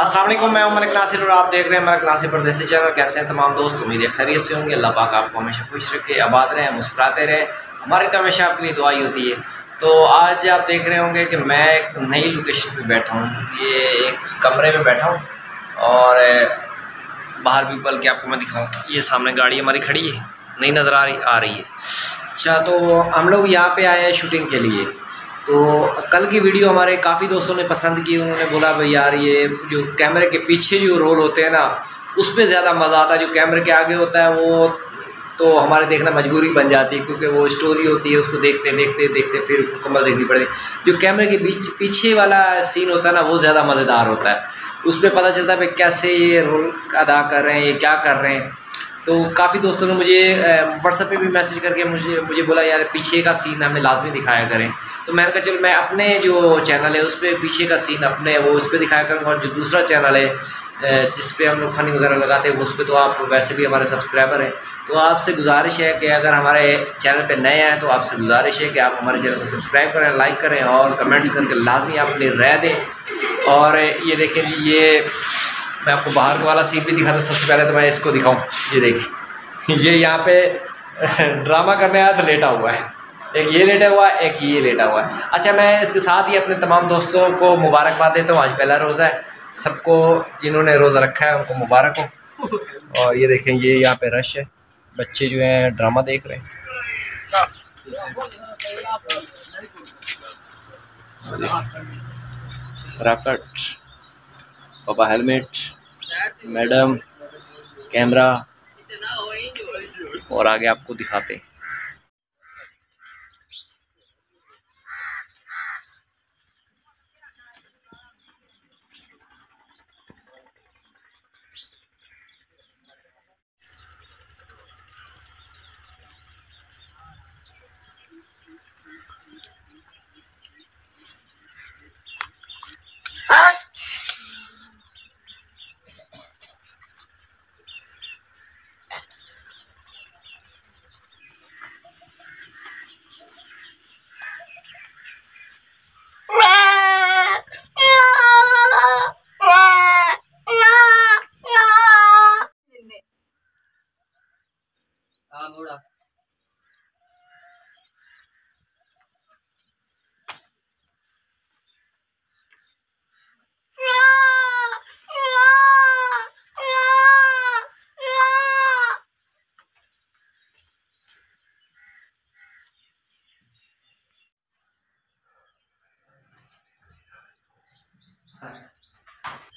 अस्सलाम वालेकुम, मैं मलिक नासिर और आप देख रहे हैं मलिक नासिर परदेसी चैनल। कैसे हैं तमाम दोस्त? उम्मीद है खैरियत से होंगे। अल्लाह पाक आपको हमेशा खुश रखे, आबाद रहें, मुस्कुराते रहें। हमारी तो हमेशा आपके लिए दुआई होती है। तो आज आप देख रहे होंगे कि मैं एक नई लोकेशन पे बैठा हूँ। ये एक कमरे में बैठा हूँ और बाहर भी बल्कि आपको मैं दिखाऊँ, ये सामने गाड़ी हमारी खड़ी है, नहीं नज़र आ रही है। अच्छा, तो हम लोग यहाँ पे आए हैं शूटिंग के लिए। तो कल की वीडियो हमारे काफ़ी दोस्तों ने पसंद की। उन्होंने बोला भाई यार ये जो कैमरे के पीछे जो रोल होते हैं ना, उस पर ज़्यादा मज़ा आता है। जो कैमरे के आगे होता है वो तो हमारे देखना मजबूरी बन जाती है, क्योंकि वो स्टोरी होती है, उसको देखते देखते देखते फिर मुकम्मल देखनी पड़ेगी। जो कैमरे के पीछे वाला सीन होता है ना, वो ज़्यादा मज़ेदार होता है। उस पर पता चलता है भाई कैसे ये रोल अदा कर रहे हैं, ये क्या कर रहे हैं। तो काफ़ी दोस्तों ने मुझे व्हाट्सएप पे भी मैसेज करके मुझे बोला यार पीछे का सीन हमें लाजमी दिखाया करें। तो मैंने कहा चलो मैं अपने जो चैनल है उस पर पीछे का सीन अपने वो उस पर दिखाया करूँगा, और जो दूसरा चैनल है जिस पे हम लोग फ़नी वगैरह लगाते हैं उस पर तो आप वैसे भी हमारे सब्सक्राइबर हैं। तो आपसे गुजारिश है कि अगर हमारे चैनल पे नए हैं तो आपसे गुजारिश है कि आप हमारे चैनल को सब्सक्राइब करें, लाइक करें और कमेंट्स करके लाजमी आप अपनी राय दें। और ये देखें जी, ये मैं आपको बाहर वाला सीन भी दिखा दूँ। सबसे पहले तो मैं इसको दिखाऊँ, ये देखिए, ये यहाँ पे ड्रामा करने आया तो लेटा हुआ है। एक ये लेटा हुआ है, एक ये लेटा हुआ है। अच्छा, मैं इसके साथ ही अपने तमाम दोस्तों को मुबारकबाद देता हूँ। आज पहला रोज़ा है, सबको जिन्होंने रोज़ा रखा है उनको मुबारक हो। और ये देखें, ये यहाँ पे रश है, बच्चे जो हैं ड्रामा देख रहे हैं। रैकेट, पापा हेलमेट, मैडम कैमरा, और आगे आपको दिखाते हैं।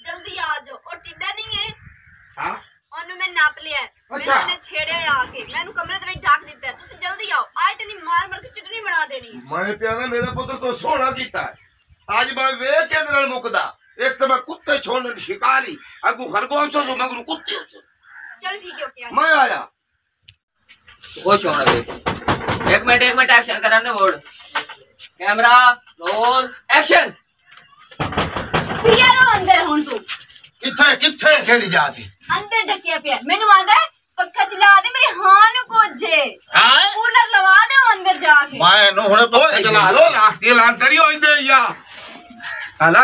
जल्दी आ जाओ। और टिड्डा नहीं है, हां ओनु मैं नाप लिया है। अच्छा, मैंने छेड़े आके मैंने कमरे ते ढाक दिता है। तुसी जल्दी आओ, आए ते नहीं मार मार के चटनी बना देनी। मैं प्यारा मेरा पुत्र तो सोना कीता है। आज मैं वे के नाल मुकदा इस ते मैं कुत्ते छोड़न शिकारी अगू खरगोश हो मगरू कुत्ते हो। चल ठीक है, ओके मैं आया वो छोड़ दे। एक मिनट एक्शन कराने बोर्ड कैमरा रोल एक्शन। यारो अंदर हुन तू किथे खेड़ी जाती अंदर ढकिया पिया। मेनू आंदा है पक्का चला दे मेरे हां को जे। हां कूलर लगा दे अंदर जाके। मैं नो हुने पक्का चला दो लाख दी लान करी होई दे या हला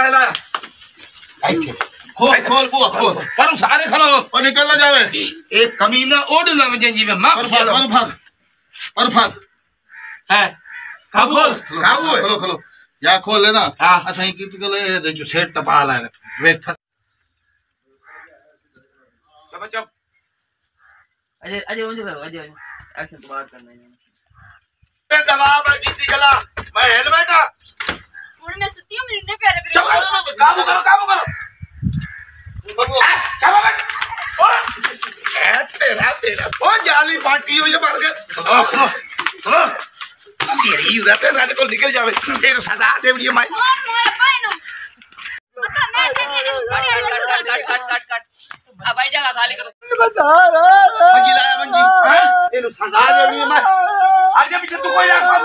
ऐथे खोल बुआ खोल करू सारे खलो और निकल ना जावे। एक कमीना ओड ना में जी में मार भाग है काबू खोलो या खोल लेना। अच्छा ही कित गले दे जो सेट टपा ला वेट चुप अजय उनसे करो। अजय एक्शन तो बात करना है। ए दबाव जीती गला मैं हेलमेट हुन मैं सुती हूं। मेरे प्यारे प्यारे चलो काबू करो चलो तेरा ओ जाली पार्टी हो ये मार के तेरी रहते सारे को निकल जावे फिर सजा देवड़ी माई मार पाइनो पता मैं कट अब भाई जगह खाली करो। मंगी लाया मंगी एनु सजा देवड़ी माई आज पीछे तू कोई राख मत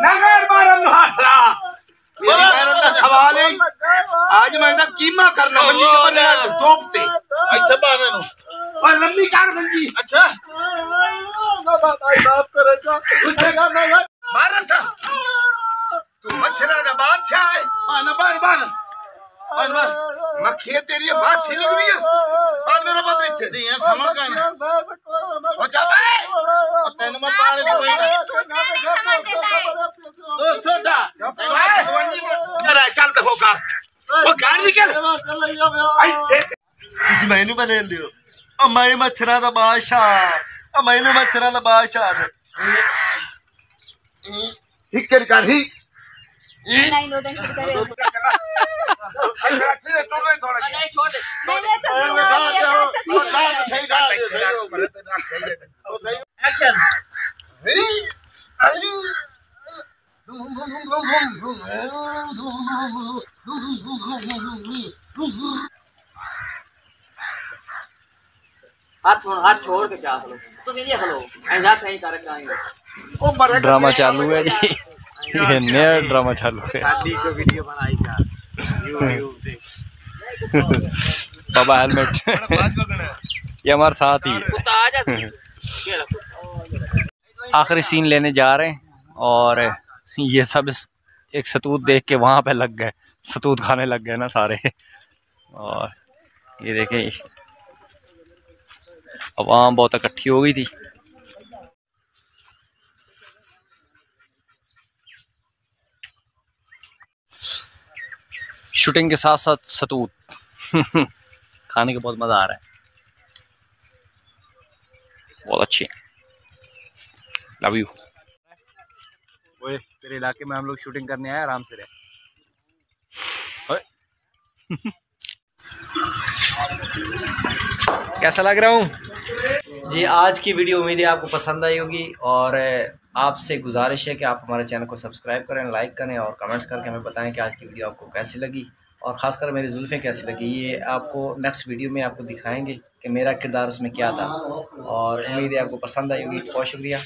ना कर मारम हाथरा मेरी पैरन का सवाल है। आज मैं ना कीमा करना मंगी के बने तोपते अच्छा बाने नो और लंबी कार मंगी। अच्छा भाई माफ करे जा उठेगा ना मारसा तू मछरा का बादशाह है। बान मैं खेत तेरी बात सी लग रही है आज मेरा बात इतने दी है समझ गए ना ओ जा बे तेन मैं पाले कोई दोस्तों दा जरा चल देखो कार वो गाड़ी निकल आई देख किसी मैनू बने दियो ओ मैं मच्छरा दा बादशाह ओ मैनू मच्छरा दा बादशाह हिक्कर कर ही नहीं 2 दिन शुरू करे नहीं छोड़ दे एक्शन हाथ छोड़ के क्या करो तो नहीं खलो ऐसा कहीं कर आएंगे ड्रामा चालू है जी, ये नया ड्रामा चालू है। शादी को वीडियो बनाई था यूट्यूब पे। बाबा हेलमेट ये हमारे साथ ही आखिरी सीन लेने जा रहे हैं और ये सब एक सतूत देख के वहाँ पे लग गए, सतूत खाने लग गए ना सारे। और ये देखें आवाम बहुत इकट्ठी हो गई थी। शूटिंग के साथ साथ सतूत खाने का बहुत मज़ा आ रहा है, बहुत अच्छी। Love you. ओए तेरे इलाके में हम लोग शूटिंग करने आए, आराम से रहे। कैसा लग रहा हूँ जी? आज की वीडियो उम्मीद है आपको पसंद आई होगी और आपसे गुजारिश है कि आप हमारे चैनल को सब्सक्राइब करें, लाइक करें और कमेंट्स करके हमें बताएं कि आज की वीडियो आपको कैसी लगी और ख़ासकर मेरी जुल्फ़ें कैसी लगी। ये आपको नेक्स्ट वीडियो में आपको दिखाएंगे कि मेरा किरदार उसमें क्या था और उम्मीद है आपको पसंद आई होगी। बहुत शुक्रिया।